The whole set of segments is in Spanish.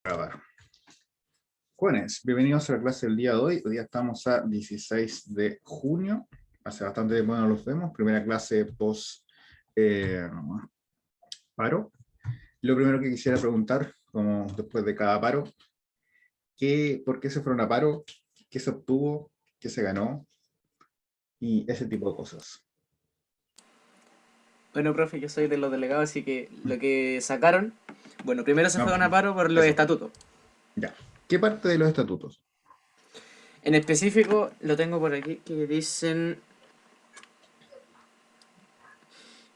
Grabar. Jóvenes, bienvenidos a la clase del día de hoy. Hoy día estamos a 16 de junio. Hace bastante tiempo no los vemos. Primera clase post paro. Lo primero que quisiera preguntar, como después de cada paro, ¿por qué se fueron a paro? ¿Qué se obtuvo? ¿Qué se ganó? Y ese tipo de cosas. Bueno, profe, yo soy de los delegados, así que lo que sacaron, bueno, primero se No, fueron a paro por los eso. estatutos. Ya. ¿Qué parte de los estatutos? En específico, lo tengo por aquí, que dicen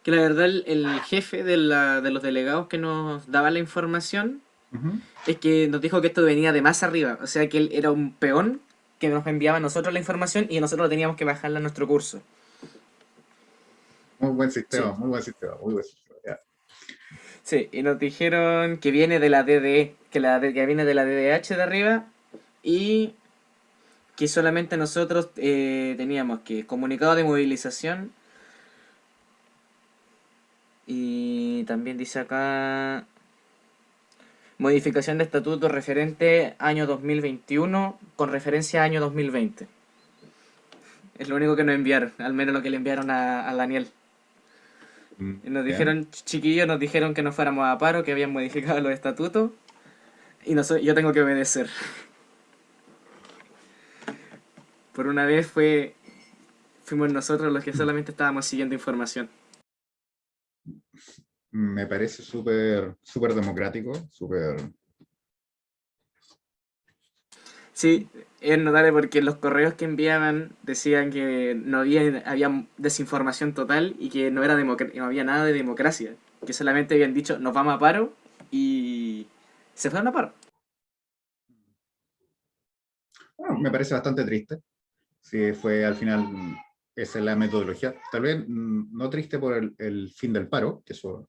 que la verdad el jefe de los delegados que nos daba la información Ujú. es que nos dijo que esto venía de más arriba, o sea que él era un peón que nos enviaba a nosotros la información y nosotros teníamos que bajarla a nuestro curso. Muy buen Sí, sistema, muy buen sistema, muy buen sistema. Ya. sí, y nos dijeron que viene de la DDE, que viene de la DDH de arriba y que solamente nosotros teníamos que comunicado de movilización y también dice acá modificación de estatuto referente año 2021 con referencia a año 2020. Es lo único que nos enviaron, al menos lo que le enviaron a Daniel. Y nos Bien. dijeron, chiquillos, nos dijeron que no fuéramos a paro, que habían modificado los estatutos y yo tengo que obedecer. Por una vez fuimos nosotros los que solamente estábamos siguiendo información. Me parece súper democrático, súper... Sí, es notable porque los correos que enviaban decían que no había desinformación total y que no había nada de democracia, que solamente habían dicho nos vamos a paro y se fueron a paro. Bueno, me parece bastante triste. Sí, fue al final, esa es la metodología. Tal vez no triste por el fin del paro, que eso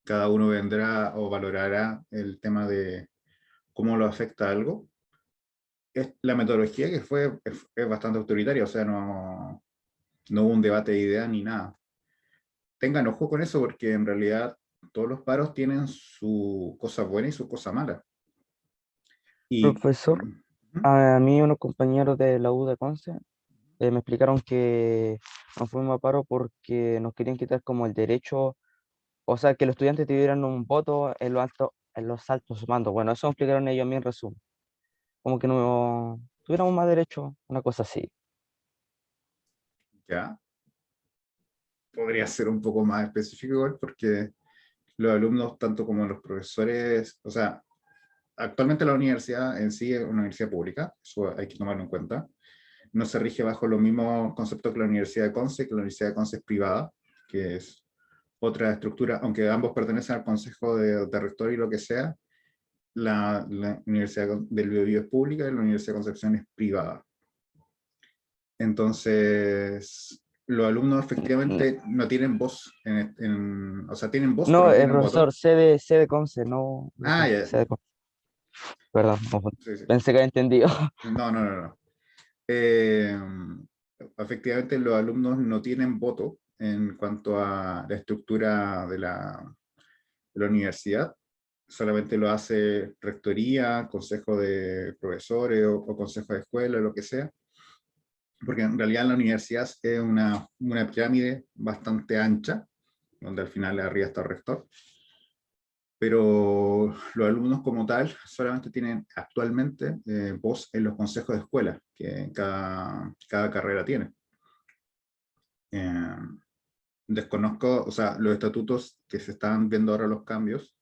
cada uno vendrá o valorará el tema de cómo lo afecta algo. Es la metodología que es bastante autoritaria, o sea, no hubo un debate de ideas ni nada. Tengan ojo con eso porque en realidad todos los paros tienen su cosa buena y su cosa mala. Y Profesor, a mí unos compañeros de la U de Conce me explicaron que nos fuimos a paro porque nos querían quitar como el derecho, o sea, que los estudiantes tuvieran un voto en los altos mandos. Bueno, eso me explicaron ellos a mí en resumen. Como que no tuviéramos más derecho, una cosa así. ya podría ser un poco más específico igual porque los alumnos, tanto como los profesores, o sea, actualmente la universidad en sí es una universidad pública, eso hay que tomarlo en cuenta. No se rige bajo los mismos conceptos que la Universidad de Conce, que la Universidad de Conce es privada, que es otra estructura, aunque ambos pertenecen al Consejo de Rector y lo que sea, la Universidad del Biobío es pública y la Universidad de Concepción es privada. Entonces, los alumnos No, efectivamente no tienen voz, o sea, tienen voz, pero no, no tienen voto. profesor, C de Conce, no de Ah, Conce, ya. C de Conce. Perdón, me confundí. Sí, sí. Pensé que había entendido. No. Eh, Efectivamente, los alumnos no tienen voto en cuanto a la estructura de la universidad, solamente lo hace rectoría, consejo de profesores o consejo de escuela, lo que sea, porque en realidad la universidad es una pirámide bastante ancha, donde al final arriba está el rector, pero los alumnos como tal solamente tienen actualmente voz en los consejos de escuela que cada carrera tiene. Eh, Desconozco, o sea, los estatutos que se están viendo ahora los cambios,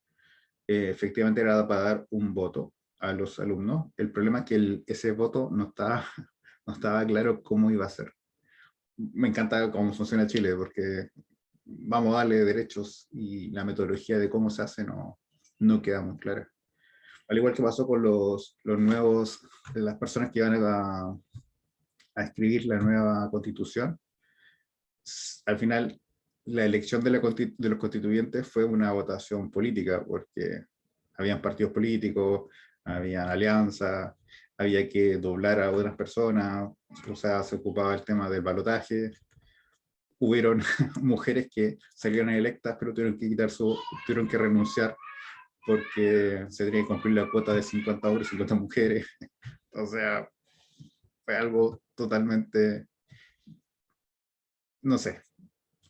efectivamente era para dar un voto a los alumnos. El problema es que ese voto no estaba claro cómo iba a ser. Me encanta cómo funciona Chile, porque vamos a darle derechos y la metodología de cómo se hace no queda muy clara. Al igual que pasó con los nuevos, las personas que iban a escribir la nueva constitución, al final la elección de los constituyentes fue una votación política, porque habían partidos políticos, había alianzas, había que doblar a otras personas, o sea, se ocupaba el tema del balotaje. Hubieron mujeres que salieron electas, pero tuvieron que renunciar porque se tenía que cumplir la cuota de 50 hombres y 50 mujeres. O sea, fue algo totalmente, no sé,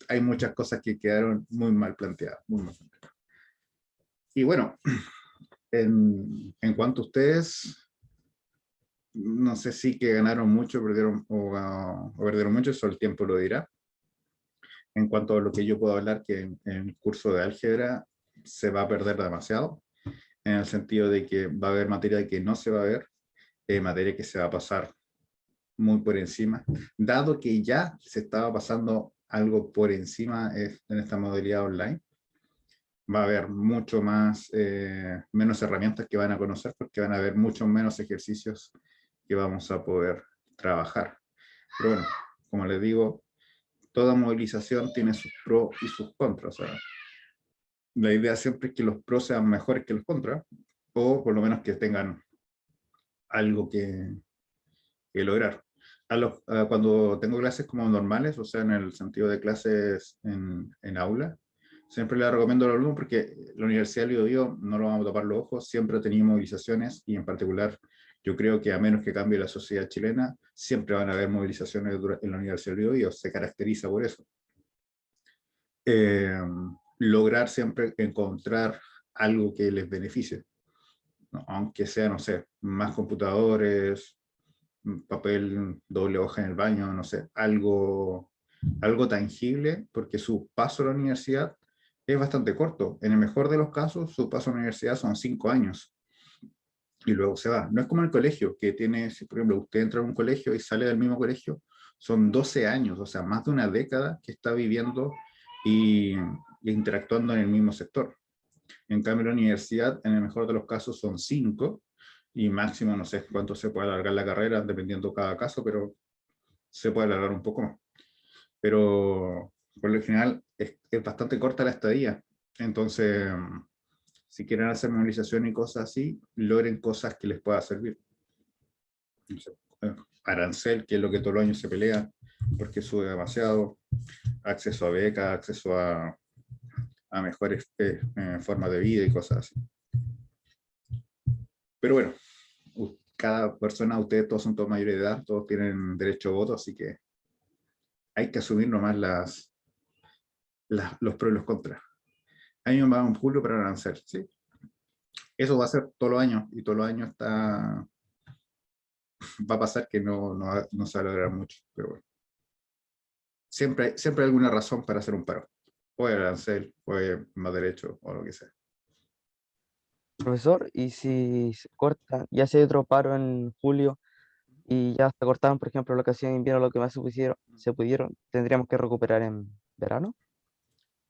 hay muchas cosas que quedaron muy mal planteadas, muy mal planteadas. Y bueno, en cuanto a ustedes, no sé si que ganaron mucho perdieron, o perdieron mucho, eso el tiempo lo dirá. En cuanto a lo que yo puedo hablar, que en el curso de álgebra se va a perder demasiado, en el sentido de que va a haber materia que no se va a ver, materia que se va a pasar muy por encima, dado que ya se estaba pasando algo por encima en esta modalidad online. Va a haber mucho más, menos herramientas que van a conocer, porque van a haber muchos menos ejercicios que vamos a poder trabajar. Pero bueno, como les digo, toda movilización tiene sus pros y sus contras. O sea, la idea siempre es que los pros sean mejores que los contras, o por lo menos que tengan algo que lograr. Cuando tengo clases como normales, o sea, en el sentido de clases en aula, siempre le recomiendo a los alumnos, porque la Universidad del Biobío, no lo vamos a tapar los ojos, siempre ha tenido movilizaciones, y en particular yo creo que a menos que cambie la sociedad chilena, siempre van a haber movilizaciones en la Universidad del Biobío, se caracteriza por eso. Lograr siempre encontrar algo que les beneficie, ¿no? Aunque sea, no sé, más computadores, papel, doble hoja en el baño, no sé, algo tangible, porque su paso a la universidad es bastante corto. En el mejor de los casos, su paso a la universidad son 5 años y luego se va. No es como el colegio, que tiene, si por ejemplo usted entra a un colegio y sale del mismo colegio, son 12 años, o sea, más de una década que está viviendo y interactuando en el mismo sector. En cambio, la universidad, en el mejor de los casos, son 5, y máximo, no sé cuánto se puede alargar la carrera, dependiendo cada caso, pero se puede alargar un poco más. Pero por lo general es bastante corta la estadía. Entonces, si quieren hacer movilización y cosas así, logren cosas que les pueda servir. No sé, arancel, que es lo que todos los años se pelea, porque sube demasiado, acceso a becas, acceso a mejores formas de vida y cosas así. Pero bueno, cada persona, ustedes todos son todos mayores de edad, todos tienen derecho a voto, así que hay que asumir nomás los pros y los contras. A mí me va en julio para arancel, ¿sí? Eso va a ser todos los años, y todos los años va a pasar que no se va a lograr mucho, pero bueno. Siempre hay alguna razón para hacer un paro. O el arancel, o más derecho, o lo que sea. Profesor, y si se corta, ya se hay otro paro en julio y ya se cortaron, por ejemplo, la ocasión de invierno, lo que más se pudieron, tendríamos que recuperar en verano.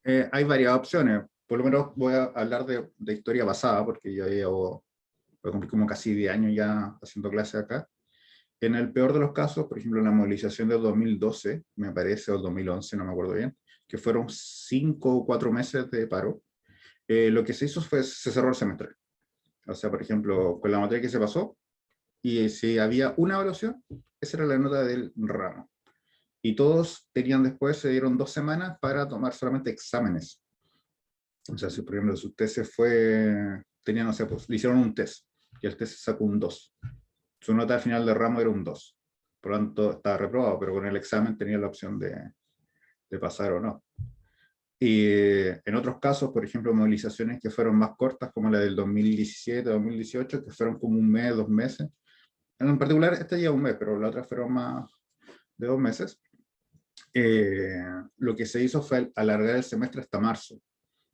Hay varias opciones. Por lo menos voy a hablar de historia pasada, porque yo llevo, voy a cumplir como casi 10 años ya haciendo clases acá. En el peor de los casos, por ejemplo, en la movilización del 2012, me parece, o el 2011, no me acuerdo bien, que fueron 5 o 4 meses de paro, lo que se hizo fue, se cerró el semestre. O sea, por ejemplo, con la materia que se pasó, y si había una evaluación, esa era la nota del ramo. Y todos tenían después, se dieron 2 semanas para tomar solamente exámenes. O sea, si por ejemplo su test se fue, tenía, no sé, pues le hicieron un test, y el test sacó un 2. Su nota al final del ramo era un 2. Por lo tanto, estaba reprobado, pero con el examen tenía la opción de pasar o no. Y en otros casos, por ejemplo, movilizaciones que fueron más cortas, como la del 2017, 2018, que fueron como un mes, 2 meses. En particular, esta lleva un mes, pero las otras fueron más de 2 meses. Lo que se hizo fue alargar el semestre hasta marzo.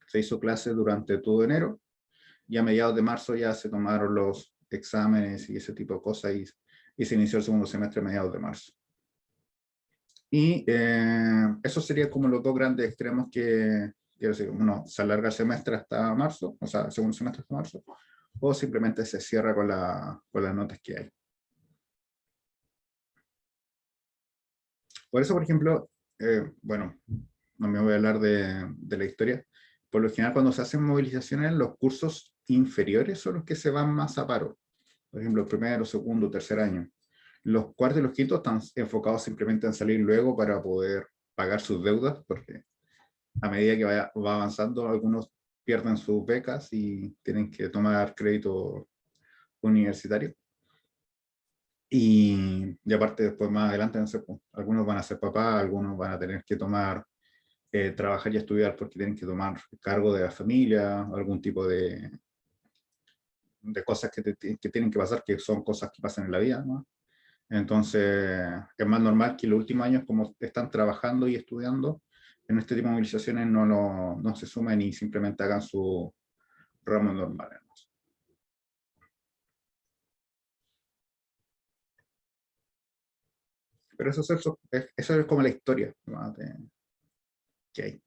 Se hizo clase durante todo enero, y a mediados de marzo ya se tomaron los exámenes y ese tipo de cosas, y se inició el segundo semestre a mediados de marzo. Y eso sería como los dos grandes extremos que, quiero decir, uno se alarga el semestre hasta marzo, o sea, el segundo semestre hasta marzo, o simplemente se cierra con las notas que hay. Por eso, por ejemplo, bueno, no me voy a hablar de la historia. Por lo general, cuando se hacen movilizaciones, los cursos inferiores son los que se van más a paro. Por ejemplo, el primero, segundo, tercer año. Los cuartos y los quintos están enfocados simplemente en salir luego para poder pagar sus deudas, porque a medida que va avanzando, algunos pierden sus becas y tienen que tomar crédito universitario. Y aparte después más adelante, no sé, pues, algunos van a ser papás, algunos van a tener que trabajar y estudiar porque tienen que tomar cargo de la familia, algún tipo de cosas que tienen que pasar, que son cosas que pasan en la vida, ¿no? Entonces, es más normal que los últimos años, como están trabajando y estudiando, en este tipo de movilizaciones no se sumen y simplemente hagan su ramo normal, ¿no? Pero eso es como la historia, ¿no? Que hay.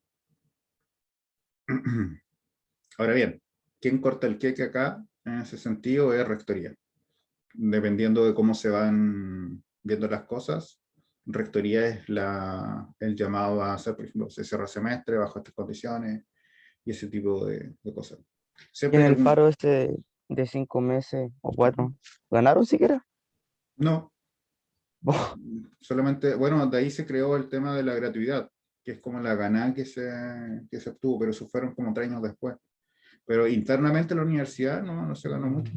Ahora bien, ¿quién corta el queque acá? En ese sentido es rectoría. Dependiendo de cómo se van viendo las cosas, rectoría es el llamado a hacer, por ejemplo, se cierra semestre bajo estas condiciones y ese tipo de cosas. Y Siempre en hay el algún... paro este de 5 meses o 4, ¿ganaron siquiera? No, solamente, bueno, de ahí se creó el tema de la gratuidad, que es como la ganada que se obtuvo, pero eso fueron como 3 años después. Pero internamente en la universidad no se ganó mucho.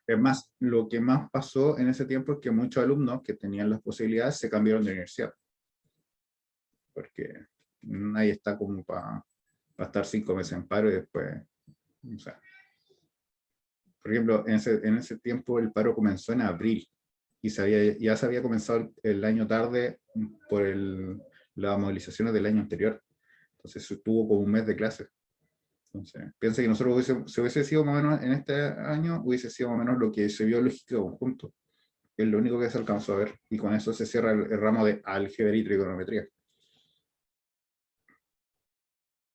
Es más, lo que más pasó en ese tiempo es que muchos alumnos que tenían las posibilidades se cambiaron de universidad, porque nadie está como para estar 5 meses en paro y después, o sea, por ejemplo, en ese tiempo el paro comenzó en abril y ya se había comenzado el año tarde por las movilizaciones del año anterior. Entonces tuvo como un mes de clases. Entonces, piensa que nosotros si hubiese sido más o menos en este año, hubiese sido más o menos lo que se vio lógico conjunto. Es lo único que se alcanzó a ver. Y con eso se cierra el ramo de álgebra y trigonometría.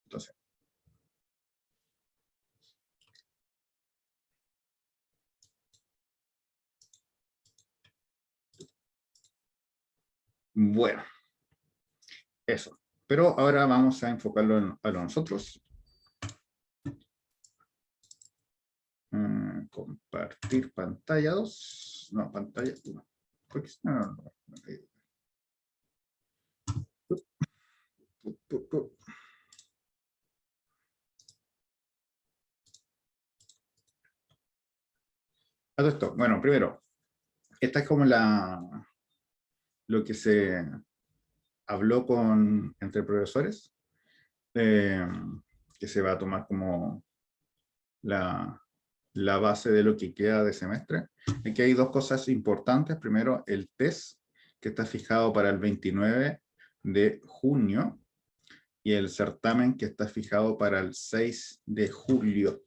Entonces, bueno, eso. Pero ahora vamos a enfocarlo a nosotros. Compartir pantalla 2. No, pantalla 1. No. A todo esto, bueno, primero, esta es como lo que se habló entre profesores, eh, que se va a tomar como la base de lo que queda de semestre. Aquí hay dos cosas importantes. Primero, el test, que está fijado para el 29 de junio, y el certamen, que está fijado para el 6 de julio.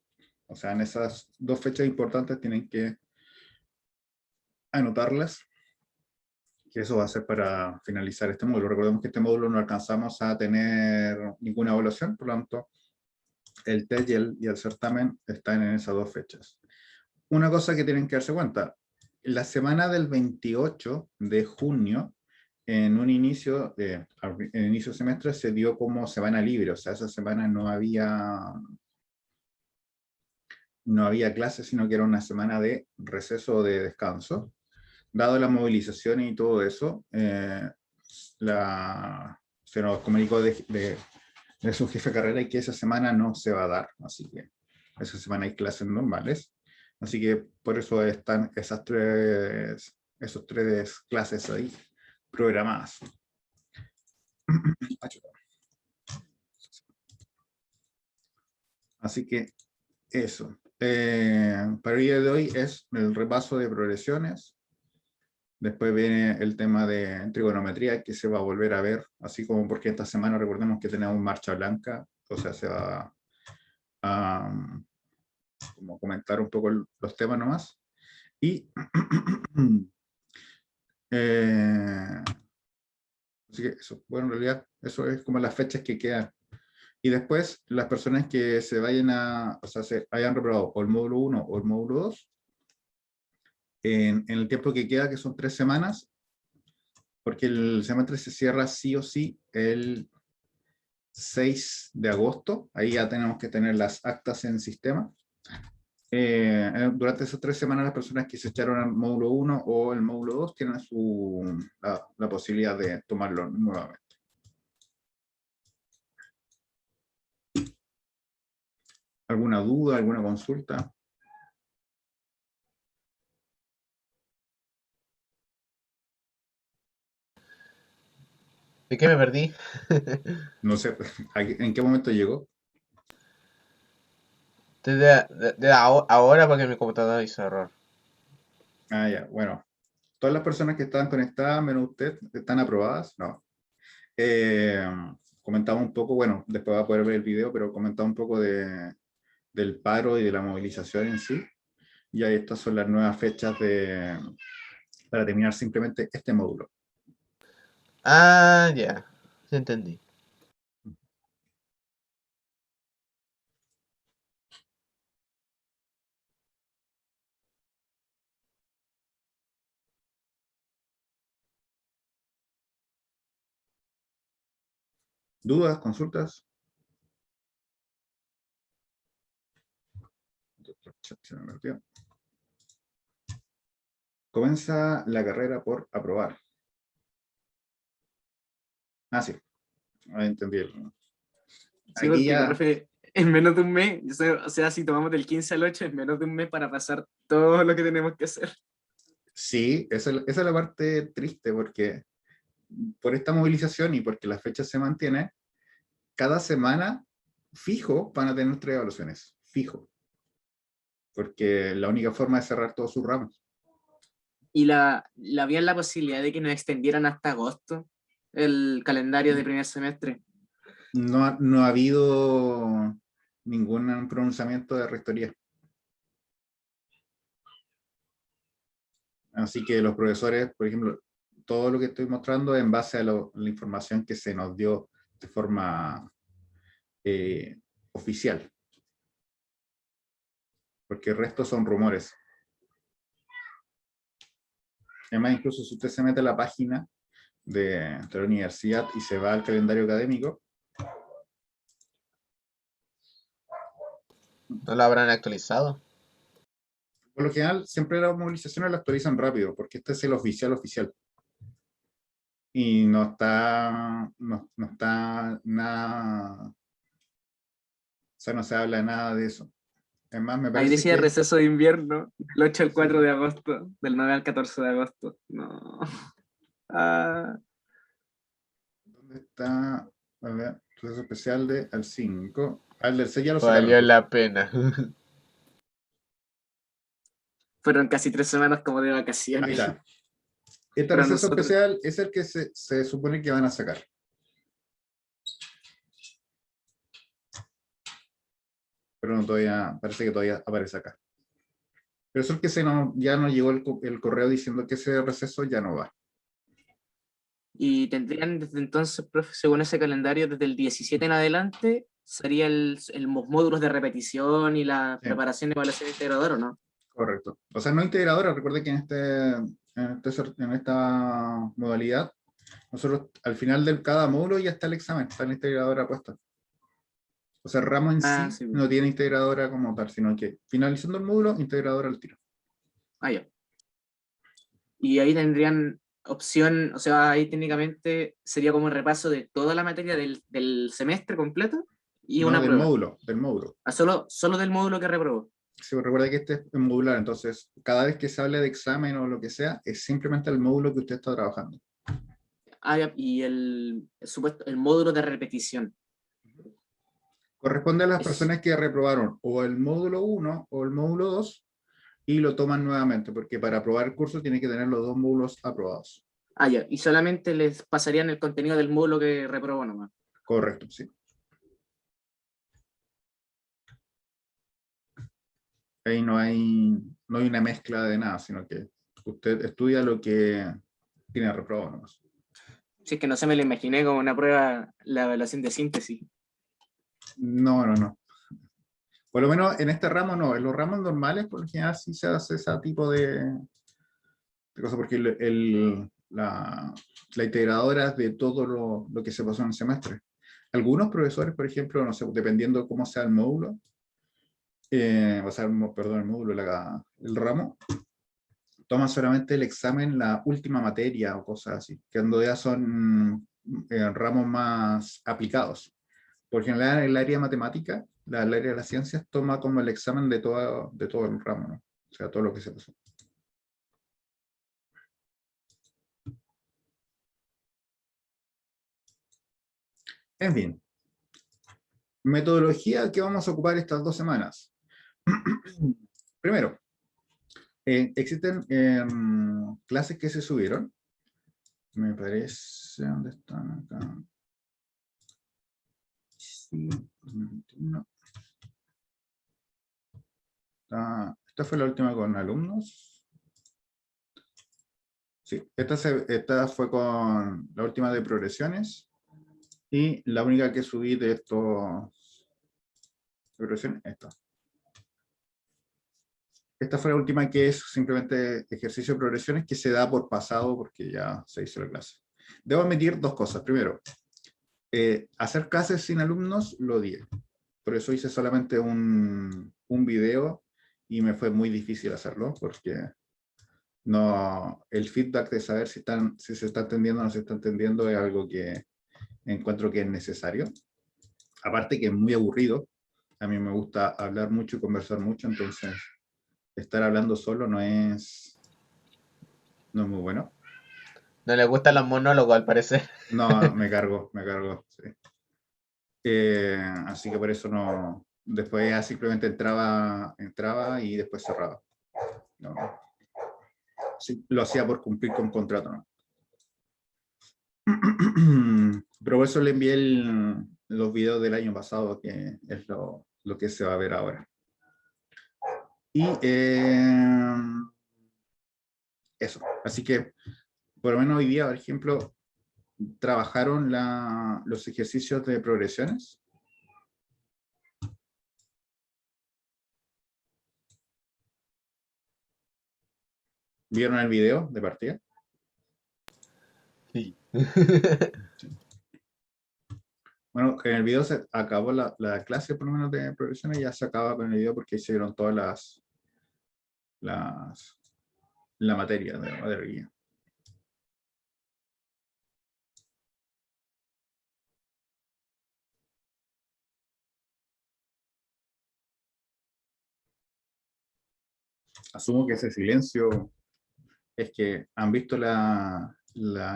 O sea, en esas dos fechas importantes tienen que anotarlas, que eso va a ser para finalizar este módulo. Recordemos que este módulo no alcanzamos a tener ninguna evaluación, por lo tanto, el test y el certamen están en esas dos fechas. Una cosa que tienen que darse cuenta, la semana del 28 de junio, en un inicio de semestre, se dio como semana libre, o sea, esa semana no había clases, sino que era una semana de receso o de descanso. Dado la movilización y todo eso, se nos comunicó de su jefe de carrera y que esa semana no se va a dar, así que esa semana hay clases normales. Así que por eso están esos tres clases ahí programadas. Así que eso. Para el día de hoy es el repaso de progresiones. Después viene el tema de trigonometría, que se va a volver a ver, así como porque esta semana recordemos que tenemos marcha blanca, o sea, se va a como comentar un poco los temas nomás. Y así que eso, bueno, en realidad eso es como las fechas que quedan. Y después las personas que se vayan o sea, se hayan reprobado o el módulo 1 o el módulo 2, en el tiempo que queda, que son 3 semanas, porque el semestre se cierra sí o sí el 6 de agosto, ahí ya tenemos que tener las actas en sistema. Durante esas 3 semanas las personas que se echaron al módulo 1 o el módulo 2 tienen la posibilidad de tomarlo nuevamente. ¿Alguna duda, alguna consulta? ¿De qué me perdí? No sé, ¿en qué momento llegó? Desde ahora porque mi computador hizo error. Ah, ya, bueno. Todas las personas que estaban conectadas, menos usted, ¿están aprobadas? No. Eh, Comentamos un poco, bueno, después va a poder ver el video, pero comentamos un poco del paro y de la movilización en sí. Y ahí estas son las nuevas fechas para terminar simplemente este módulo. Ah, ya. Sí entendí. ¿Dudas, consultas? Se me perdió. Comienza la carrera por aprobar. Ah, sí, ahí entendí. Sí, Aquí porque, ya, profe, en menos de un mes, o sea, si tomamos del 15 al 8, es menos de un mes para pasar todo lo que tenemos que hacer. sí, esa es la parte triste, porque por esta movilización y porque las fechas se mantienen, cada semana fijo van a tener 3 evaluaciones, fijo, porque la única forma de cerrar todos sus ramos. Y había la posibilidad de que nos extendieran hasta agosto el calendario de primer semestre. No ha habido ningún pronunciamiento de rectoría. Así que los profesores, por ejemplo, todo lo que estoy mostrando es en base a la información que se nos dio de forma oficial, porque el resto son rumores. Además, incluso si usted se mete a la página de la universidad y se va al calendario académico, ¿No lo habrán actualizado? por lo general siempre las movilizaciones las actualizan rápido, porque este es el oficial. Y no está nada, o sea, no se habla nada de eso. Además, me Ahí parece decía que, receso de invierno, del 8 al 4 de agosto, del 9 al 14 de agosto. No. Ah, ¿dónde está? A ver, proceso especial de al 5. Al del 6 ya lo sacaron, Valió entonces. la pena. fueron casi 3 semanas como de Ahí vacaciones está. Este para receso nosotros. especial es el que se supone que van a sacar. Pero no todavía, parece que todavía aparece acá. Pero eso es que ya nos llegó el correo diciendo que ese receso ya no va. Y tendrían desde entonces, profe, según ese calendario, desde el 17 en adelante, sería los módulos de repetición y la Sí, preparación de evaluación integradora, ¿o no? correcto. O sea, no integradora. Recuerde que en esta modalidad, nosotros al final de cada módulo ya está el examen, está la integradora puesta. O sea, el ramo en Ah, sí sí. no tiene integradora como tal, sino que finalizando el módulo, integradora al tiro. Ah, ya. Y ahí tendrían opción, o sea, ahí técnicamente sería como un repaso de toda la materia del semestre completo y No, una prueba. del módulo. Ah, solo del módulo que reprobó. Sí, recuerda que este es modular, entonces cada vez que se hable de examen o lo que sea, es simplemente el módulo que usted está trabajando. Ah, ya, y el módulo de repetición. Corresponde a las Es, personas que reprobaron o el módulo 1 o el módulo 2 y lo toman nuevamente, porque para aprobar el curso tiene que tener los 2 módulos aprobados. ya, y solamente les pasarían el contenido del módulo que reprobó nomás. Correcto, sí. Ahí no hay una mezcla de nada, sino que usted estudia lo que tiene reprobado nomás. Si es que no se me lo imaginé como una prueba, la evaluación de síntesis. No. Por lo menos en este ramo no. En los ramos normales, por lo general, sí se hace ese tipo de cosas, porque la integradora es de todo lo que se pasó en el semestre. Algunos profesores, por ejemplo, no sé, dependiendo de cómo sea el módulo, o sea, perdón, el módulo, el ramo, toman solamente el examen, la última materia o cosas así, que en realidad son ramos más aplicados. Por general, en el área de matemática, el área de las ciencias toma como el examen de todo el ramo, ¿no? O sea, todo lo que se pasó. En fin, metodología que vamos a ocupar estas 2 semanas. Primero, existen clases que se subieron. Me parece, ¿dónde están acá? Sí, no. Esta fue la última con alumnos. Sí, esta fue con la última de progresiones. Y la única que subí de estos progresiones, esta. Esta fue la última, que es simplemente ejercicio de progresiones, que se da por pasado porque ya se hizo la clase. Debo admitir 2 cosas. Primero, hacer clases sin alumnos lo odié. Por eso hice solamente un video y me fue muy difícil hacerlo porque no, el feedback de saber si se está entendiendo o no se está entendiendo es algo que encuentro que es necesario. Aparte que es muy aburrido. A mí me gusta hablar mucho y conversar mucho, entonces estar hablando solo no es muy bueno. No le gustan los monólogos, al parecer. No, me cargo, sí. Así que por eso no, después ya simplemente entraba y después cerraba. No. Sí, lo hacía por cumplir con contrato, ¿no? Pero por eso le envié los videos del año pasado, que es lo que se va a ver ahora. Y eso, así que por lo menos hoy día, por ejemplo, trabajaron los ejercicios de progresiones. ¿Vieron el video de partida? Sí. Bueno, en el video se acabó la clase, por lo menos de progresiones, ya se acaba con el video porque hicieron todas la materia de la guía. Asumo que ese silencio es que han visto la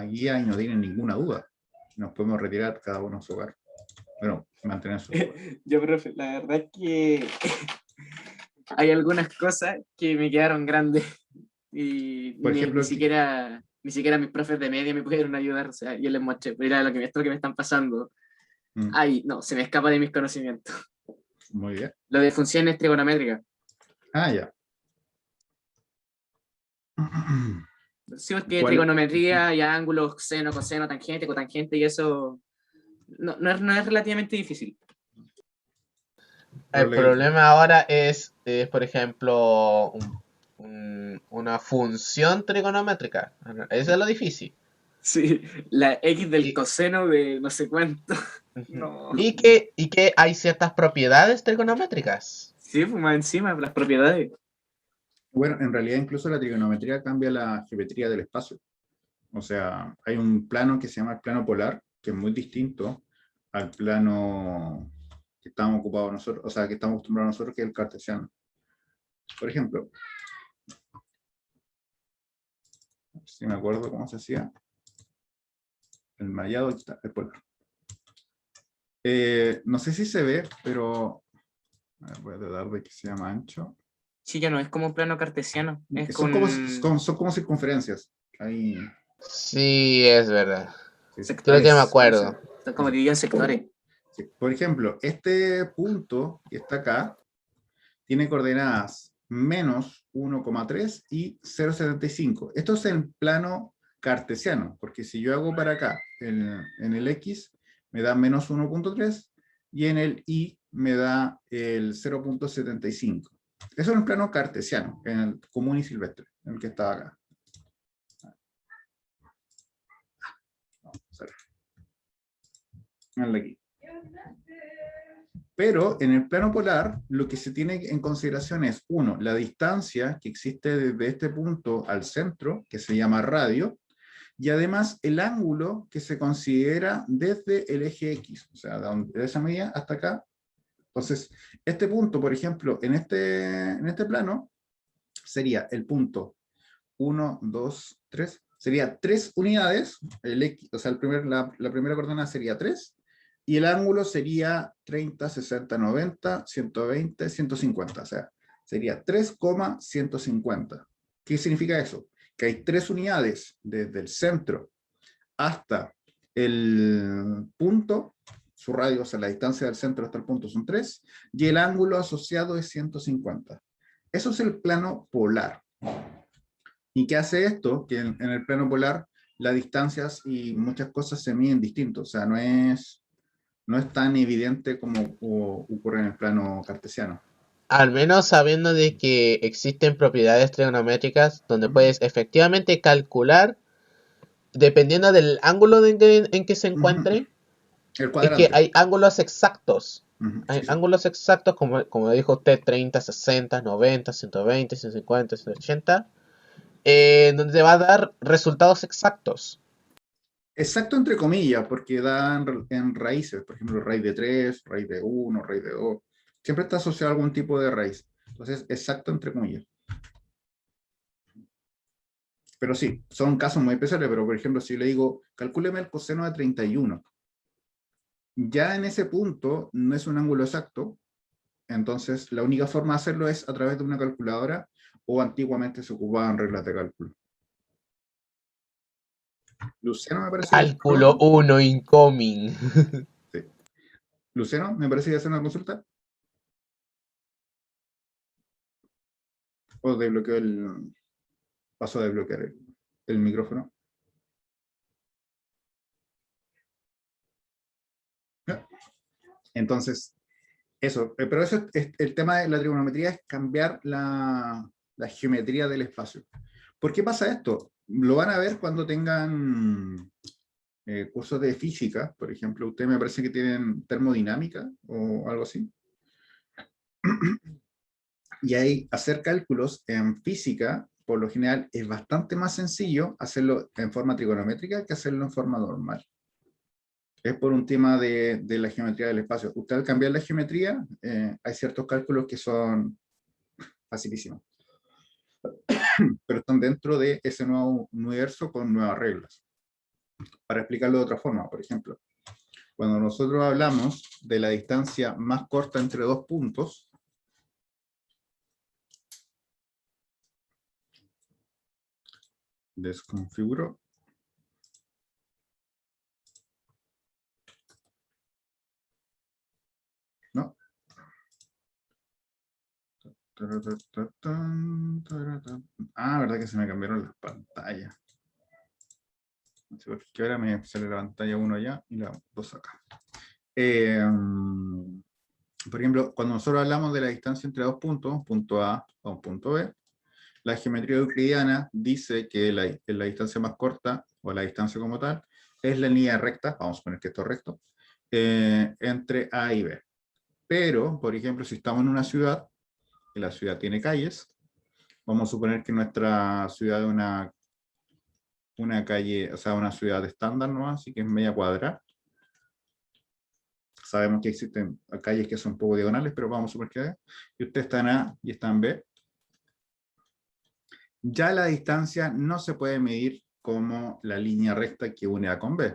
guía y no tienen ninguna duda. Nos podemos retirar cada uno a su hogar. Bueno, mantener su hogar. Yo, profe, la verdad es que hay algunas cosas que me quedaron grandes y Por ejemplo, ni siquiera mis profes de media me pudieron ayudar. O sea, yo les mostré, mira esto que me están pasando. Ay, no, se me escapa de mis conocimientos. Muy bien. Lo de funciones trigonométricas. Ah, ya. Sí, porque trigonometría y ángulos, seno, coseno, tangente, cotangente, y eso no es relativamente difícil. El problema ahora es por ejemplo, una función trigonométrica. Eso es lo difícil. Sí, la X del coseno de no sé cuánto. No. Y que hay ciertas propiedades trigonométricas. Sí, pues más encima, las propiedades. Bueno, en realidad incluso la trigonometría cambia la geometría del espacio. O sea, hay un plano que se llama el plano polar, que es muy distinto al plano que estamos ocupados nosotros, o sea, que estamos acostumbrados nosotros, que es el cartesiano. Por ejemplo, si me acuerdo cómo se hacía, el mallado, aquí está, el polar. No sé si se ve, pero voy a tratar de que sea más ancho. Sí, ya no es como un plano cartesiano. Es son como circunferencias. Ahí. Sí, es verdad. Sectores, creo que me acuerdo. Son como divididos en sectores. Sí. Por ejemplo, este punto que está acá tiene coordenadas menos 1,3 y 0,75. Esto es en plano cartesiano, porque si yo hago para acá, en el X, me da menos 1,3 y en el Y me da el 0,75. Eso es en plano cartesiano, en el común y silvestre, en el que estaba acá. Aquí. Pero en el plano polar, lo que se tiene en consideración es, uno, la distancia que existe desde este punto al centro, que se llama radio, y además el ángulo que se considera desde el eje X, o sea, de esa medida hasta acá, Entonces, este punto, por ejemplo, en este plano, sería el punto 1, 2, 3, sería 3 unidades, o sea, la primera coordenada sería 3, y el ángulo sería 30, 60, 90, 120, 150, o sea, sería 3,150. ¿Qué significa eso? Que hay 3 unidades desde el centro hasta el punto, su radio, o sea, la distancia del centro hasta el punto son 3, y el ángulo asociado es 150. Eso es el plano polar. ¿Y qué hace esto? Que en el plano polar las distancias y muchas cosas se miden distinto, o sea, no es tan evidente como ocurre en el plano cartesiano. Al menos sabiendo de que existen propiedades trigonométricas donde puedes efectivamente calcular, dependiendo del ángulo en que se encuentre, El es que cuadrante. hay ángulos exactos. Hay Sí, sí. ángulos exactos, como dijo usted, 30, 60, 90, 120, 150, 180, donde te va a dar resultados exactos. Exacto entre comillas, porque dan en raíces, por ejemplo, raíz de 3, raíz de 1, raíz de 2. Siempre está asociado a algún tipo de raíz. Entonces, exacto entre comillas. Pero sí, son casos muy especiales, pero por ejemplo, si yo le digo, calcúleme el coseno de 31, ya en ese punto no es un ángulo exacto, entonces la única forma de hacerlo es a través de una calculadora o antiguamente se ocupaban reglas de cálculo. Luciano me parece que es Cálculo 1 incoming. sí. Luciano, me parece que hacer una consulta. O desbloqueó paso a desbloquear el micrófono. ¿No? Entonces, eso. Pero eso es el tema de la trigonometría, es cambiar la geometría del espacio. ¿Por qué pasa esto? Lo van a ver cuando tengan cursos de física, por ejemplo. Ustedes me parece que tienen termodinámica o algo así. Y ahí hacer cálculos en física, por lo general, es bastante más sencillo hacerlo en forma trigonométrica que hacerlo en forma normal. Es por un tema de la geometría del espacio. Usted al cambiar la geometría, hay ciertos cálculos que son facilísimos, pero están dentro de ese nuevo universo con nuevas reglas. Para explicarlo de otra forma, por ejemplo, cuando nosotros hablamos de la distancia más corta entre dos puntos, desconfiguro. ¿No? Ah, verdad que se me cambiaron las pantallas. Que ahora me sale la pantalla 1 allá y la 2 acá. Por ejemplo, cuando nosotros hablamos de la distancia entre dos puntos, un punto A a un punto B, la geometría euclidiana dice que la distancia más corta, o la distancia como tal, es la línea recta, vamos a poner que esto es recto, entre A y B. Pero, por ejemplo, si estamos en una ciudad, y la ciudad tiene calles, vamos a suponer que nuestra ciudad es una calle, o sea, una ciudad estándar, ¿no? Así que es media cuadrada. Sabemos que existen calles que son un poco diagonales, pero vamos a suponer que y usted está en A y está en B. Ya la distancia no se puede medir como la línea recta que une A con B,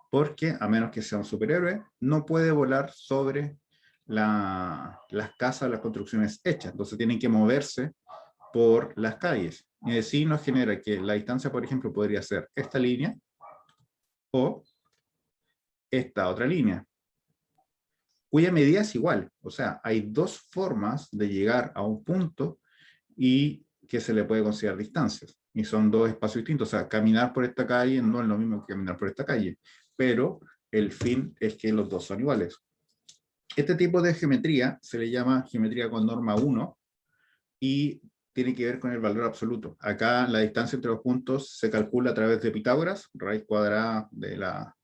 porque a menos que sea un superhéroe, no puede volar sobre las casas, las construcciones hechas. Entonces tienen que moverse por las calles. Y así nos genera que la distancia, por ejemplo, podría ser esta línea o esta otra línea, cuya medida es igual. O sea, hay dos formas de llegar a un punto y que se le puede considerar distancias. Y son dos espacios distintos. O sea, caminar por esta calle no es lo mismo que caminar por esta calle, pero el fin es que los dos son iguales. Este tipo de geometría se le llama geometría con norma 1 y tiene que ver con el valor absoluto. Acá la distancia entre los puntos se calcula a través de Pitágoras, raíz cuadrada de la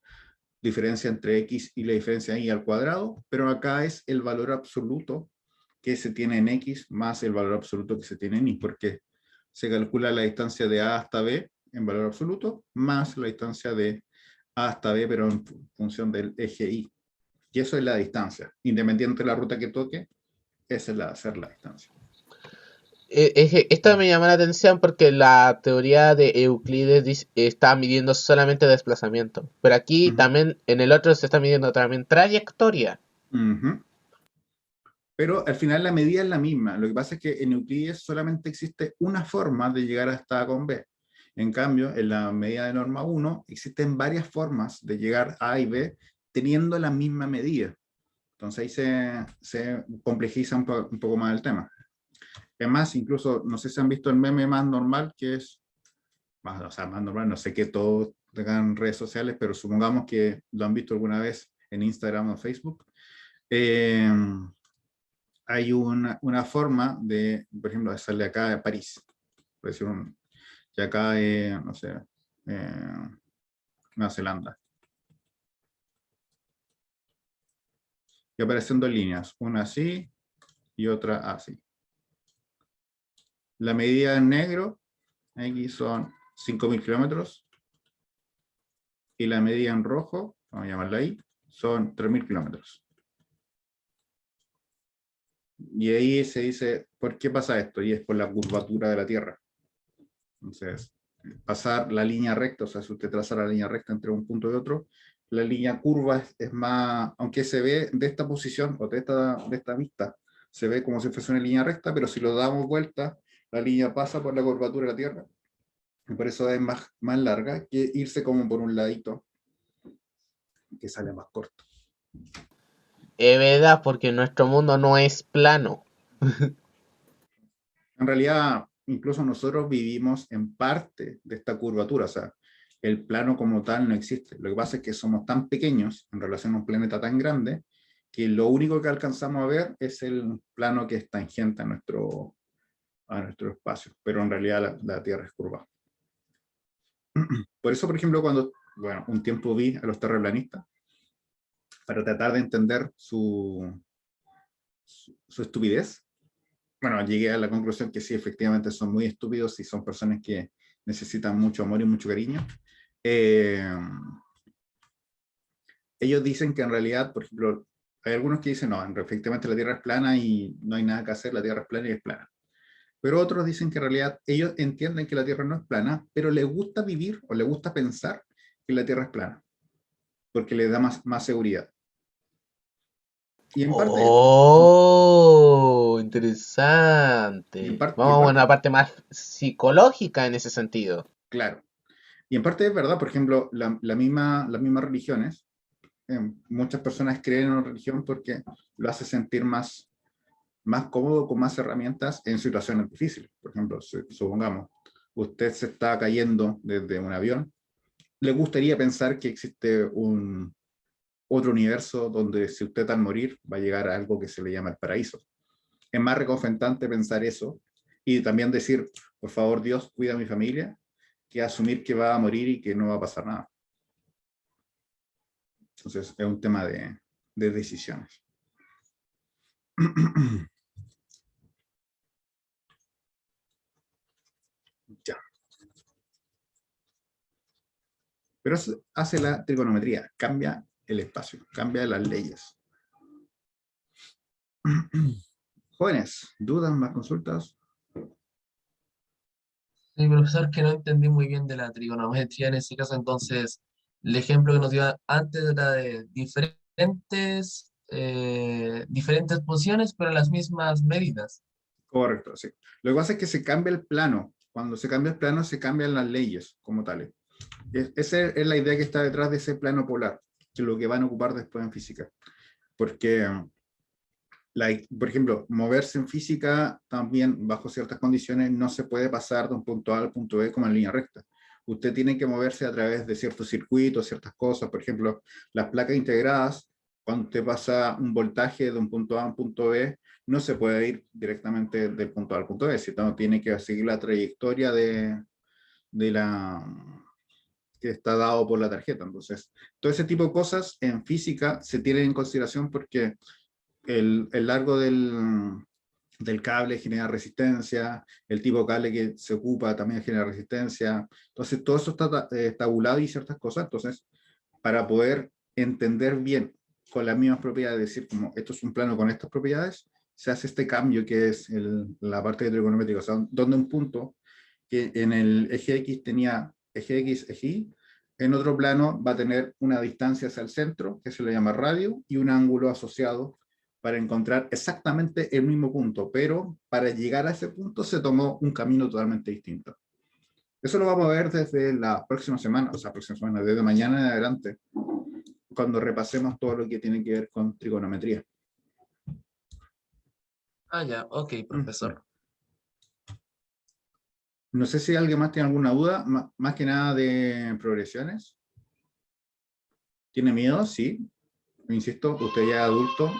diferencia entre x y la diferencia y al cuadrado, pero acá es el valor absoluto que se tiene en x más el valor absoluto que se tiene en y, porque se calcula la distancia de A hasta B en valor absoluto, más la distancia de A hasta B, pero en función del eje y. Y eso es la distancia. Independiente de la ruta que toque, esa es hacer la distancia. Esta me llama la atención porque la teoría de Euclides está midiendo solamente desplazamiento, pero aquí también en el otro se está midiendo también trayectoria. Pero al final la medida es la misma. Lo que pasa es que en Euclides solamente existe una forma de llegar hasta A con B. En cambio, en la medida de norma 1 existen varias formas de llegar a A y B teniendo la misma medida. Entonces ahí se complejiza un poco más el tema. Es más, incluso, no sé si han visto el meme más normal, que es, o sea, más normal, no sé que todos tengan redes sociales, pero supongamos que lo han visto alguna vez en Instagram o Facebook. Hay una forma de, por ejemplo, de salir acá a París. Por decir y acá, no sé, Nueva Zelanda. Y aparecen dos líneas, una así y otra así. La medida en negro, aquí son 5.000 kilómetros. Y la medida en rojo, vamos a llamarla ahí, son 3.000 kilómetros. Y ahí se dice, ¿por qué pasa esto? Y es por la curvatura de la Tierra. Entonces, pasar la línea recta, o sea, si usted traza la línea recta entre un punto y otro, la línea curva es más, aunque se ve de esta posición o de esta vista, se ve como si fuese una línea recta, pero si lo damos vuelta, la línea pasa por la curvatura de la Tierra. Y por eso es más larga que irse como por un ladito, que sale más corto. Es verdad, porque nuestro mundo no es plano. En realidad, incluso nosotros vivimos en parte de esta curvatura, o sea, el plano como tal no existe. Lo que pasa es que somos tan pequeños en relación a un planeta tan grande que lo único que alcanzamos a ver es el plano que es tangente a nuestro espacio, pero en realidad la Tierra es curva. Por eso, por ejemplo, cuando, bueno, un tiempo vi a los terraplanistas para tratar de entender su estupidez. Bueno, llegué a la conclusión que sí, efectivamente son muy estúpidos y son personas que necesitan mucho amor y mucho cariño. Ellos dicen que en realidad, por ejemplo, hay algunos que dicen, no, efectivamente la Tierra es plana y no hay nada que hacer, la Tierra es plana y es plana. Pero otros dicen que en realidad ellos entienden que la Tierra no es plana, pero les gusta vivir o les gusta pensar que la Tierra es plana, porque les da más seguridad. Y en parte, Oh, y en interesante. parte, y en Vamos a parte, una parte más psicológica en ese sentido. claro. Y en parte es verdad, por ejemplo, las mismas religiones, muchas personas creen en una religión porque lo hace sentir más cómodo, con más herramientas en situaciones difíciles. Por ejemplo, supongamos, usted se está cayendo desde un avión, le gustaría pensar que existe otro universo donde si usted al morir va a llegar a algo que se le llama el paraíso. Es más reconfortante pensar eso y también decir, por favor Dios, cuida a mi familia, que asumir que va a morir y que no va a pasar nada. Entonces es un tema de decisiones. Ya. Pero eso hace la trigonometría, cambia el espacio, cambia las leyes. Jóvenes, ¿dudas, más consultas? Sí, profesor, que no entendí muy bien de la trigonometría en ese caso, entonces el ejemplo que nos dio antes era de diferentes posiciones, pero las mismas medidas. Correcto, sí. Lo que pasa es que se cambia el plano. Cuando se cambia el plano, se cambian las leyes como tales. Esa es la idea que está detrás de ese plano polar, que es lo que van a ocupar después en física. Porque, por ejemplo, moverse en física también, bajo ciertas condiciones, no se puede pasar de un punto A al punto B como en línea recta. Usted tiene que moverse a través de ciertos circuitos, ciertas cosas. Por ejemplo, las placas integradas, cuando usted pasa un voltaje de un punto A a un punto B, no se puede ir directamente del punto A al punto B, sino tiene que seguir la trayectoria de la que está dado por la tarjeta. Entonces, todo ese tipo de cosas en física se tienen en consideración porque el largo del cable genera resistencia, el tipo de cable que se ocupa también genera resistencia. Entonces, todo eso está tabulado y ciertas cosas. Entonces, para poder entender bien con las mismas propiedades, es decir, como esto es un plano con estas propiedades, se hace este cambio que es la parte de trigonométrica, o sea, donde un punto que en el eje X tenía eje X, eje Y, en otro plano va a tener una distancia hacia el centro, que se le llama radio, y un ángulo asociado para encontrar exactamente el mismo punto, pero para llegar a ese punto se tomó un camino totalmente distinto. Eso lo vamos a ver desde la próxima semana, o sea, próxima semana, desde mañana en adelante, cuando repasemos todo lo que tiene que ver con trigonometría. Ah, ya, ok, profesor. No sé si alguien más tiene alguna duda, más que nada de progresiones. ¿Tiene miedo? Sí. Insisto, usted ya es adulto.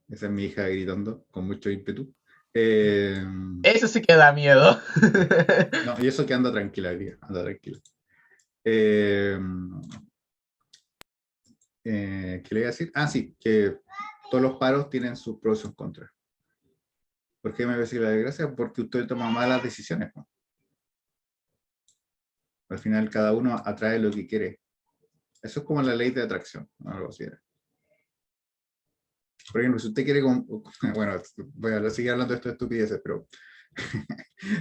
Esa es mi hija gritando con mucho ímpetu. Eso sí que da miedo. No, y eso que anda tranquila, anda tranquila. ¿Qué le iba a decir? Ah, sí, que todos los paros tienen sus pros y sus contras. ¿Por qué me voy a decir la desgracia? Porque usted toma malas decisiones, ¿no? Al final cada uno atrae lo que quiere. Eso es como la ley de atracción, ¿no? Algo así. Por ejemplo, si usted quiere, bueno, voy a seguir hablando de estas estupideces, pero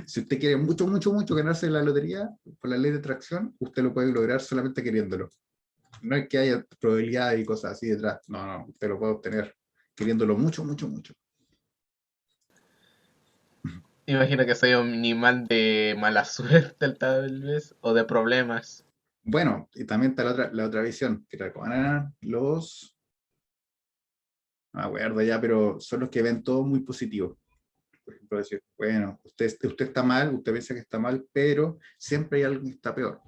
si usted quiere mucho, mucho, mucho ganarse la lotería, por la ley de atracción, usted lo puede lograr solamente queriéndolo. No es que haya probabilidades y cosas así detrás, no, usted lo puede obtener queriéndolo mucho, mucho, mucho. Imagino que soy un imán de mala suerte tal vez, o de problemas. Bueno, y también está la otra visión, que era como, los, no me acuerdo ya, pero son los que ven todo muy positivo. Por ejemplo, decir, bueno, usted está mal, usted piensa que está mal, pero siempre hay alguien que está peor.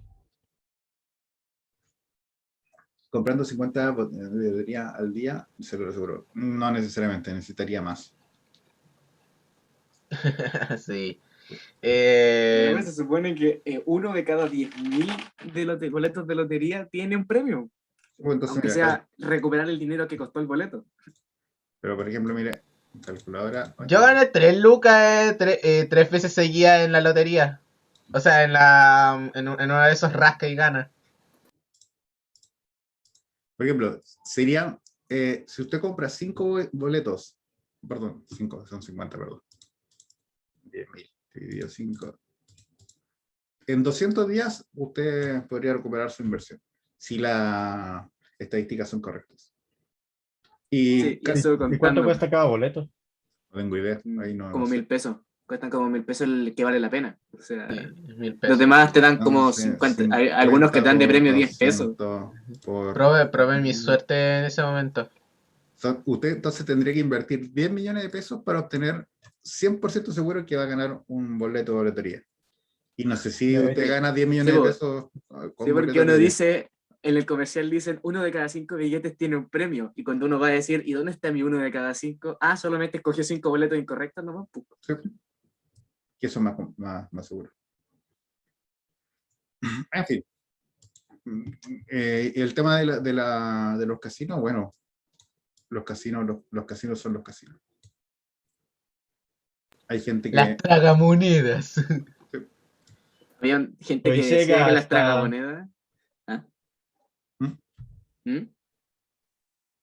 Comprando 50 botellas al día, se lo aseguro. No necesariamente, necesitaría más. Sí. Además, se supone que uno de cada 10.000 boletos de lotería tiene un premio. Bueno, entonces, Aunque mira, sea recuperar el dinero que costó el boleto. pero por ejemplo, mire, calculadora. Yo gané 3 lucas 3 veces seguidas en la lotería. O sea, en uno de esos rasca y gana. Por ejemplo, sería, si usted compra 5 boletos, perdón, 5, son 50, perdón. 10.000 dividido 5. En 200 días usted podría recuperar su inversión, si las estadísticas son correctas. Y Sí, y eso ¿Y cuánto contando cuesta cada boleto? no tengo idea, ahí no como sé. 1.000 pesos. Cuestan como 1.000 pesos el que vale la pena. O sea, Sí, 1000 los pesos. demás te dan como Entonces, 50. Hay algunos que te dan de por premio 10 pesos. 200 por... Probé mi suerte en ese momento. Usted entonces tendría que invertir 10 millones de pesos para obtener 100% seguro que va a ganar un boleto de lotería. Y no sé si Ya, usted gana 10 Sí, millones de pesos con sí, un porque boleto de uno lotería. dice, en el comercial dicen, uno de cada 5 billetes tiene un premio. Y cuando uno va a decir, ¿y dónde está mi uno de cada 5? Ah, solamente escogió 5 boletos incorrectos nomás. Pues. Sí, que eso es más seguro. En fin. El tema de los casinos, bueno, los casinos son los casinos. Hay gente Las que... tragamonedas. Había gente Hoy que se decía que las gasta. tragamonedas. ¿Ah? ¿Mm? ¿Mm?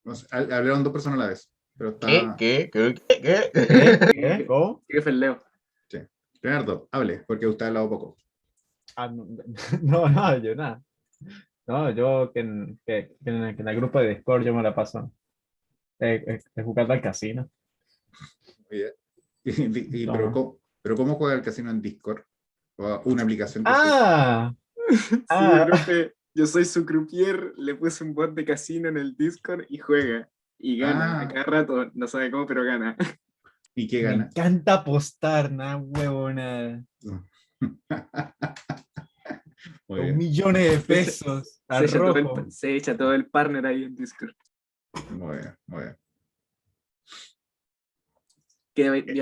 No sé, hablaron dos personas a la vez, pero ¿Qué? está... ¿Qué? ¿Qué? ¿Qué? ¿Qué? ¿Qué? ¿Cómo? ¿Qué fue el Leo? Sí. Leonardo, hable, porque usted ha hablado poco. Ah, no, no, no, yo nada. No, yo que en el grupo de Discord yo me la paso jugando al casino. Muy bien. No. Pero ¿cómo juega el casino en Discord? O una aplicación que se... Ah, Sí, ah, profe, yo soy su croupier, le puse un bot de casino en el Discord y juega. Y gana, a Ah, cada rato, no sabe cómo, pero gana. ¿y qué me gana? encanta apostar, nada, huevona. Muy Con bien, millones de pesos Se al echa todo rojo. se echa todo el partner ahí en Discord. muy bien, muy bien.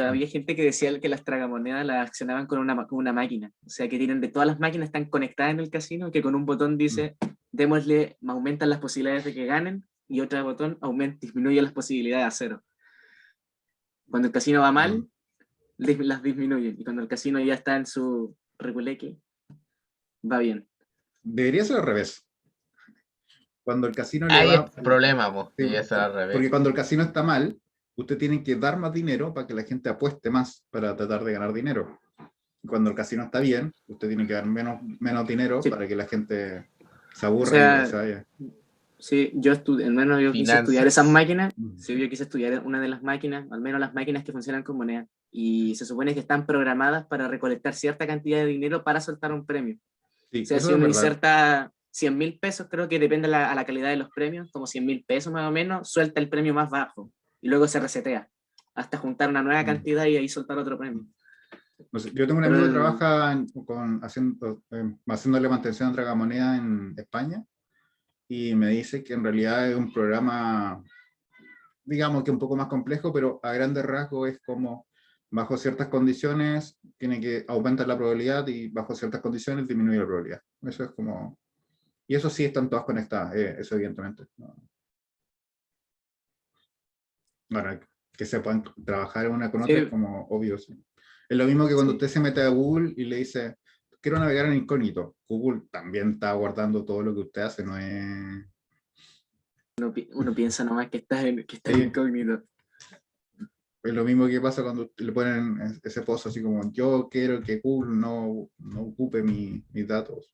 Había gente que decía que las tragamonedas las accionaban con una máquina. O sea, que tienen de todas las máquinas están conectadas en el casino, que con un botón dice, démosle, aumentan las posibilidades de que ganen, y otro botón disminuye las posibilidades a cero. Cuando el casino va mal, las disminuyen. Y cuando el casino ya está en su reguleque, va bien. Debería ser al revés. Cuando el casino le Ahí va... es el problema, po. Sí, Y eso al porque revés. cuando el casino está mal, usted tiene que dar más dinero para que la gente apueste más para tratar de ganar dinero. Y cuando el casino está bien, usted tiene que dar menos dinero Sí. para que la gente se O aburra y sea, se vaya. sí, al menos yo quise estudiar Finanzas. esas máquinas. Mm. Sí, yo quise estudiar una de las máquinas, al menos las máquinas que funcionan con moneda. Y se supone que están programadas para recolectar cierta cantidad de dinero para soltar un premio. Sí, O sea, eso si es uno verdad. inserta 100.000 pesos, creo que depende a la calidad de los premios, como 100.000 pesos más o menos, suelta el premio más bajo y luego se resetea hasta juntar una nueva Mm. cantidad y ahí soltar otro premio. No sé, yo tengo un Pero amigo que trabaja haciéndole mantención a tragamoneda en España y me dice que en realidad es un programa, digamos que un poco más complejo, pero a grandes rasgos es como bajo ciertas condiciones tiene que aumentar la probabilidad y bajo ciertas condiciones disminuir la probabilidad. Eso es como... Y eso sí están todas conectadas, eso evidentemente. Bueno, que se puedan trabajar una con otra es sí, como obvio. Sí. Es lo mismo que cuando sí. usted se mete a Google y le dice, quiero navegar en incógnito. Google también está guardando todo lo que usted hace, no es... Uno piensa nomás que está en Sí. incógnito. Es lo mismo que pasa cuando le ponen ese post así como, yo quiero que Google no ocupe mis datos.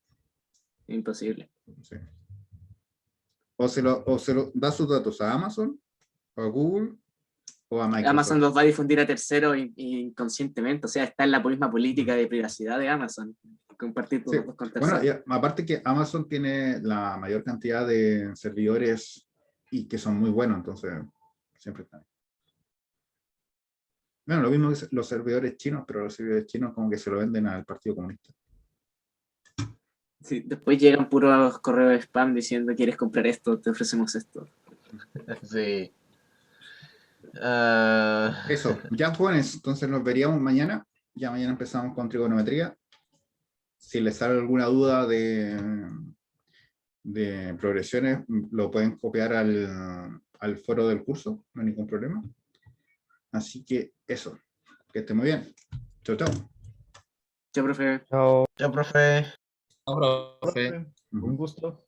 Imposible. Sí. O se lo da sus datos a Amazon, o a Google, o a Microsoft. Amazon los va a difundir a terceros inconscientemente, o sea, está en la misma política de privacidad de Amazon, compartir tus Sí. datos con Bueno, terceros. y aparte que Amazon tiene la mayor cantidad de servidores y que son muy buenos, entonces siempre están. Bueno, lo mismo que los servidores chinos, pero los servidores chinos como que se lo venden al Partido Comunista. Sí, después llegan puros correos de spam diciendo, ¿quieres comprar esto? Te ofrecemos esto. Sí. Ah, Eso, ya jóvenes, entonces nos veríamos mañana. Ya mañana empezamos con trigonometría. Si les sale alguna duda de progresiones, lo pueden copiar al foro del curso, no hay ningún problema. Así que eso, que esté muy bien. Chao, chao. Chao, profe. Chao. ya, profe. No, profe. Un gusto.